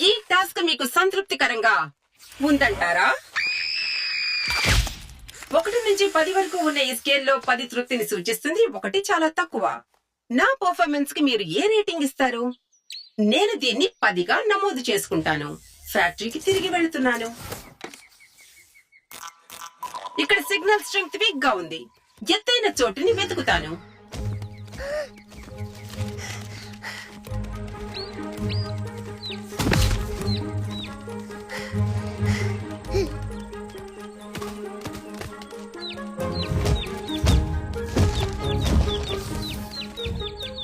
ఈ టాస్క్ మీకు సంతృప్తికరంగా ఉందంటారా? 1 నుంచి 10 వరకు ఉన్న ఈ స్కేల్లో 10 తృప్తిని సూచిస్తుంది, 1 చాలా తక్కువ. నా పర్ఫార్మెన్స్ కి మీరు ఏ రేటింగ్ ఇస్తారు? నేను దీన్ని 10గా నమోదు చేసుకుంటాను. ఫ్యాక్టరీకి తిరిగి వెళుతున్నాను. ఇక్కడ సిగ్నల్ స్ట్రెంగ్త్ వీక్ గా ఉంది. ఎత్తైన చోటుని వెతుకుతాను.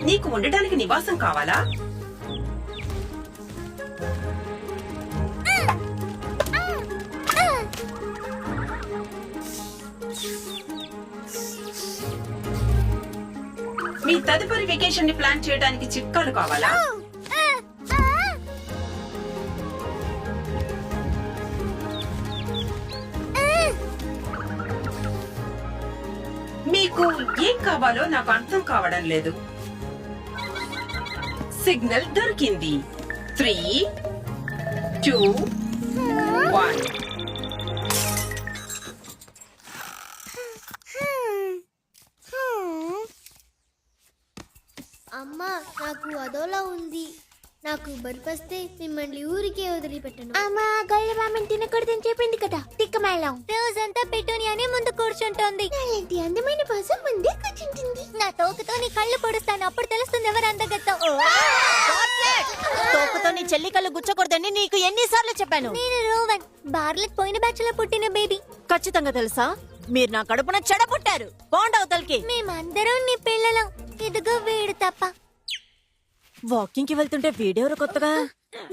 నీకు ఉండటానికి నివాసం కావాలా? మీ తదుపరి వెకేషన్ ని ప్లాన్ చేయడానికి చిట్కాలు కావాలా? మీకు ఏం కావాలో నాకు అర్థం కావడం లేదు. సిగ్నల్ దొరికింది. 3, 2, 1. అమ్మా, నాకు అదోలా ఉంది. నాకు బరిపస్తే మిమ్మల్ని ఊరికే వదిలిపెట్టను. అమ్మా, గొల్ల రామన్ తినకూడదని చెప్పింది కదా. తిక్కమేళం రోజంతా పెట్టునియానే ముందు కూర్చుంటోంది. అలాంటి అందమైన భాష ముందే కూర్చుంటుంది. నా తోకతో నీ కళ్ళు పొడుస్తాను, అప్పుడు తెలుస్తుంది ఎవరు అందగత్తో. తోకతో నీ చెల్లి కళ్ళు గుచ్చకూడదని నీకు ఎన్నిసార్లు చెప్పాను. నేను రోవన్, బార్లెట్ పోయిన బ్యాచ్ లో పుట్టిన బేబీ. ఖచ్చితంగా తెలుసా? మీరు నా కడుపున చెడపుట్టారు. బాండవతలకి మేమందరం నీ పిల్లలం. ఇదిగో వీడు తప్ప. వాకింగ్ కి వెళ్తుంటే వీడెవరు కొత్తగా?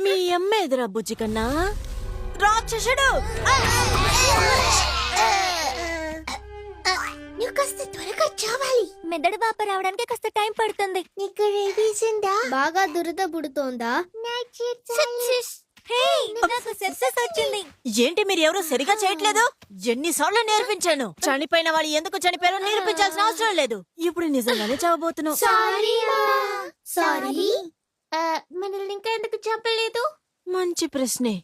మీ అమ్మ ఎదురా బుజ్జి కన్నా రాక్షసుడు. నువ్వు కాస్త త్వరగా చావాలి. మెదడు బాప రావడానికి కాస్త టైం పడుతుంది. నీకు రేబీస్ ఉందా? బాగా దురద పుడుతోందా? హే, నాకు సెప్సిస్ వచ్చింది. ఏంటి మీరు ఎవరు సరిగా చేయట్లేదు? ఎన్నిసార్లు నేర్పించాను. చనిపోయిన వాళ్ళు ఎందుకు చనిపోయారో నేర్పించాల్సిన అవసరం లేదు. ఇప్పుడు నిజంగానే చావబోతున్నావు. సారీ. మనల్ని ఇంకా ఎందుకు చెప్పలేదు? మంచి ప్రశ్నే.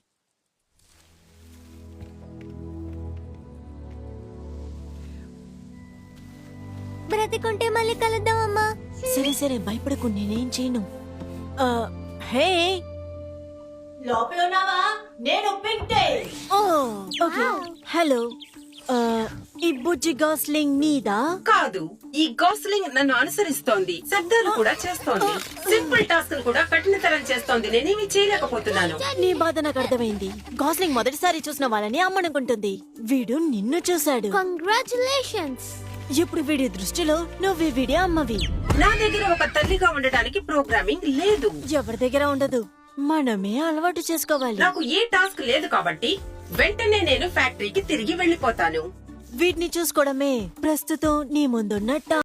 బ్రతికుంటే మళ్ళీ కలుద్దాం అమ్మా. సరే సరే, భయపడకు, నేనేం చేయను. హే, లోపలున్నావా? నేను పింటే. ఓకే. హలో, ఈ బుజ్జి గాస్లింగ్ నీదా? కాదు, ఈ గాస్లింగ్ నన్ను అనుసరిస్తోంది. శబ్దాలు కూడా చేస్తోంది. సింపుల్ టాస్క్ కూడా కఠినతరం చేస్తోంది. నేనేమి చేయలేకపోతున్నాను. నీ బాధ నాకు అర్థమైంది. గాస్లింగ్ మొదటిసారి చూసిన వాళ్ళని అమ్మనుకుంటుంది. వీడు నిన్ను చూశాడు. కంగ్రాచులేషన్స్. ఇప్పుడు వీడి దృష్టిలో నువ్వు వీడి అమ్మవి. నా దగ్గర ఒక తల్లిగా ఉండడానికి ప్రోగ్రామింగ్ లేదు. ఎవరి దగ్గర ఉండదు. మనమే అలవాటు చేసుకోవాలి. నాకు ఏ టాస్క్ లేదు కాబట్టి వెంటనే నేను ఫ్యాక్టరీకి తిరిగి వెళ్లిపోతాను. వీటిని చూసుకోవడమే ప్రస్తుతం నీ ముందున్న